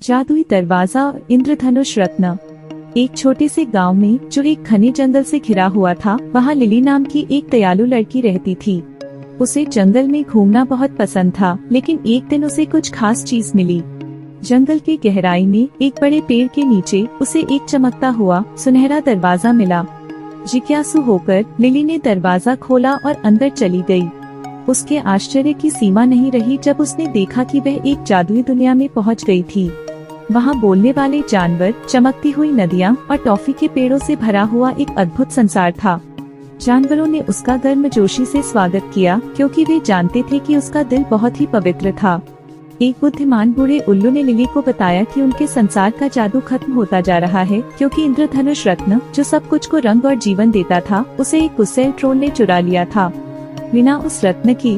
जादुई दरवाजा और इंद्रधनुष रत्न। एक छोटे से गांव में जो एक घने जंगल से घिरा हुआ था, वहाँ लिली नाम की एक दयालु लड़की रहती थी। उसे जंगल में घूमना बहुत पसंद था, लेकिन एक दिन उसे कुछ खास चीज मिली। जंगल की गहराई में एक बड़े पेड़ के नीचे उसे एक चमकता हुआ सुनहरा दरवाजा मिला। जिज्ञासु होकर लिली ने दरवाजा खोला और अंदर चली गई। उसके आश्चर्य की सीमा नहीं रही जब उसने देखा कि वह एक जादुई दुनिया में पहुंच गई थी। वहां बोलने वाले जानवर, चमकती हुई नदियां और टॉफी के पेड़ों से भरा हुआ एक अद्भुत संसार था। जानवरों ने उसका गर्मजोशी से स्वागत किया, क्योंकि वे जानते थे कि उसका दिल बहुत ही पवित्र था। एक बुद्धिमान बूढ़े उल्लू ने लिली को बताया कि उनके संसार का जादू खत्म होता जा रहा है, क्योंकि इंद्रधनुष रत्न, जो सब कुछ को रंग और जीवन देता था, उसे एक गुस्सैल ट्रोल ने चुरा लिया था। बिना उस रत्न के